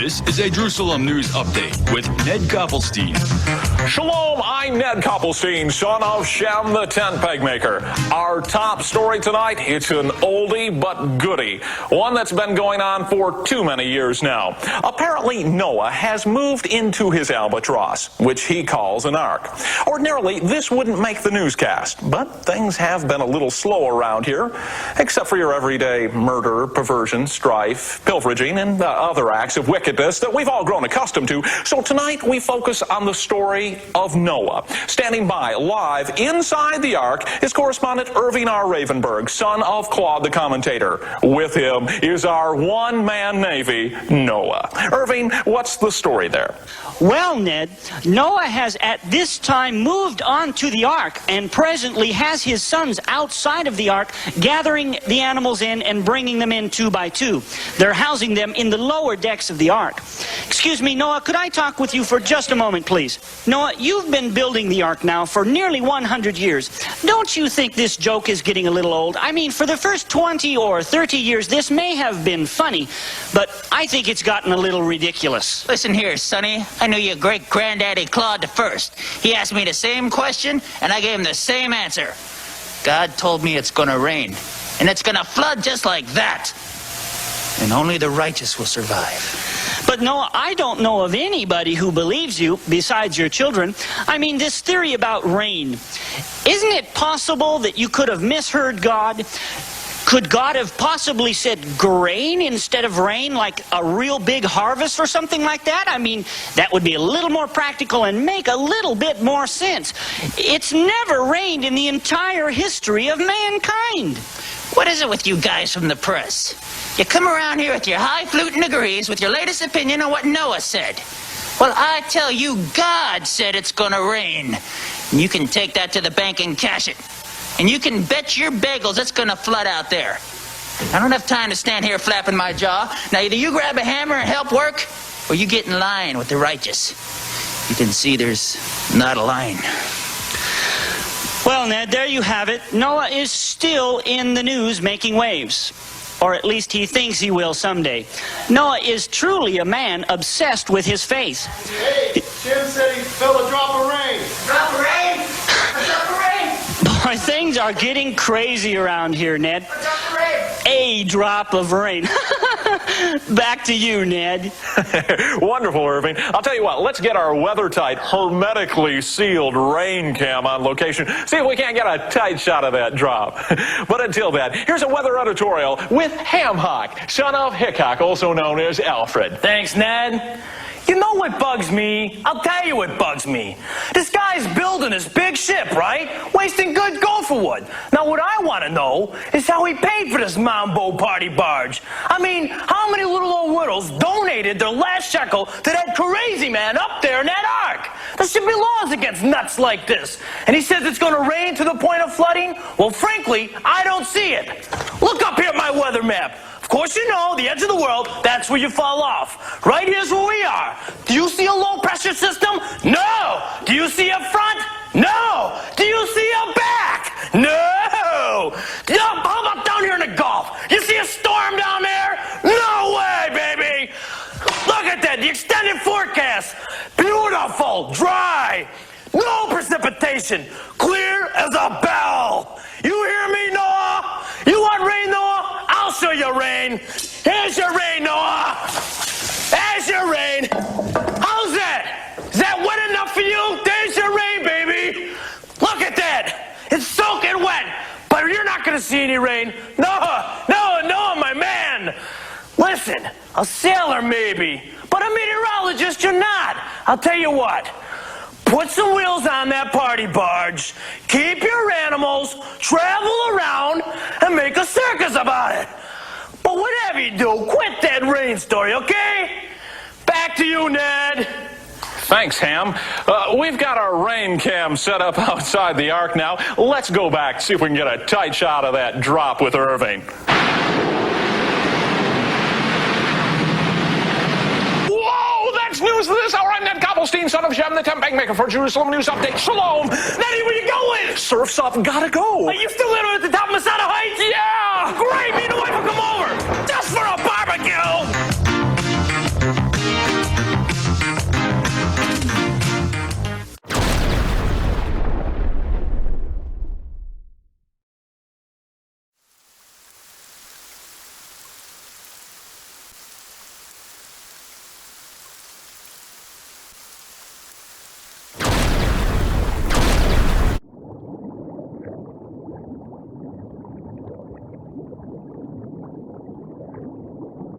This is a Jerusalem News Update with Ned Koppelstein. Shalom, I'm Ned Koppelstein, son of Shem the tent peg maker. Our top story tonight, it's an oldie but goodie. One that's been going on for too many years now. Apparently, Noah has moved into his albatross, which he calls an ark. Ordinarily, this wouldn't make the newscast, but things have been a little slow around here, except for your everyday murder, perversion, strife, pilferaging, and other acts of wickedness that we've all grown accustomed to. So tonight, we focus on the story of Noah. Standing by live inside the ark is correspondent Irving R. Ravenberg, son of Claude the commentator. With him is our one-man navy, Noah. Irving, what's the story there? Well, Ned, Noah has at this time moved onto the ark and presently has his sons outside of the ark gathering the animals in and bringing them in 2 by 2. They're housing them in the lower decks of the ark. Excuse me, Noah, could I talk with you for just a moment, please? Noah, you've been building the ark now for nearly 100 years. Don't you think this joke is getting a little old? I mean, for the first 20 or 30 years, this may have been funny, but I think it's gotten a little ridiculous. Listen here, Sonny. I knew your great-granddaddy Claude the First. He asked me the same question, and I gave him the same answer. God told me it's gonna rain, and it's gonna flood just like that. And only the righteous will survive. But Noah, I don't know of anybody who believes you besides your children. I mean, this theory about rain. Isn't it possible that you could have misheard God? Could God have possibly said grain instead of rain, like a real big harvest or something like that? I mean, that would be a little more practical and make a little bit more sense. It's never rained in the entire history of mankind. What is it with you guys from the press? You come around here with your highfalutin degrees with your latest opinion on what Noah said. Well, I tell you, God said it's gonna rain. And you can take that to the bank and cash it. And you can bet your bagels it's gonna flood out there. I don't have time to stand here flapping my jaw. Now, either you grab a hammer and help work, or you get in line with the righteous. You can see there's not a line. Well, Ned, there you have it. Noah is still in the news making waves. Or at least he thinks he will someday. Noah is truly a man obsessed with his faith. Hey, Jim said he felt a drop of rain. Drop of rain? A drop of rain? Boy, things are getting crazy around here, Ned. A drop of rain? A drop of rain. Back to you, Ned. Wonderful, Irving. I'll tell you what, let's get our weather-tight, hermetically sealed rain cam on location. See if we can't get a tight shot of that drop. But until then, here's a weather editorial with Ham Hock, son of Hickok, also known as Alfred. Thanks, Ned. You know what bugs me? I'll tell you what bugs me. This guy's building this big ship, right? Wasting good gopher wood. Now, what I want to know is how he paid for this Mambo party barge. I mean, how many little old widows donated their last shekel to that crazy man up there in that ark? There should be laws against nuts like this. And he says it's going to rain to the point of flooding? Well, frankly, I don't see it. Look up here at my weather map. Of course you know, the edge of the world, that's where you fall off. Right here's where we are. Do you see a low pressure system? No. Do you see a front? No. Do you see a back? No. How about down here in the Gulf? You see a storm down there? No way, baby. Look at that, the extended forecast. Beautiful, dry, no precipitation, clear as a bell. You hear me, Noah? You want rain, Noah? I'll show you rain. Here's your rain, Noah. There's your rain. How's that? Is that wet enough for you? There's your rain, baby. Look at that. It's soaking wet, but you're not going to see any rain. Noah, my man. Listen, a sailor maybe, but a meteorologist you're not. I'll tell you what. Put some wheels on that party barge, keep your animals, travel around, and make a circus about it. But whatever you do, quit that rain story, okay? Back to you, Ned. Thanks, Ham. We've got our rain cam set up outside the ark now. Let's go back, see if we can get a tight shot of that drop with Irving. News for this hour. I'm Ned Koppelstein, son of Shem, the tent peg maker for Jerusalem News Update. Shalom. Neddy, where you going? Surf's up. Gotta go. Are you still living at the top of Masada Heights? Yeah. Great. Me and the wife will come over.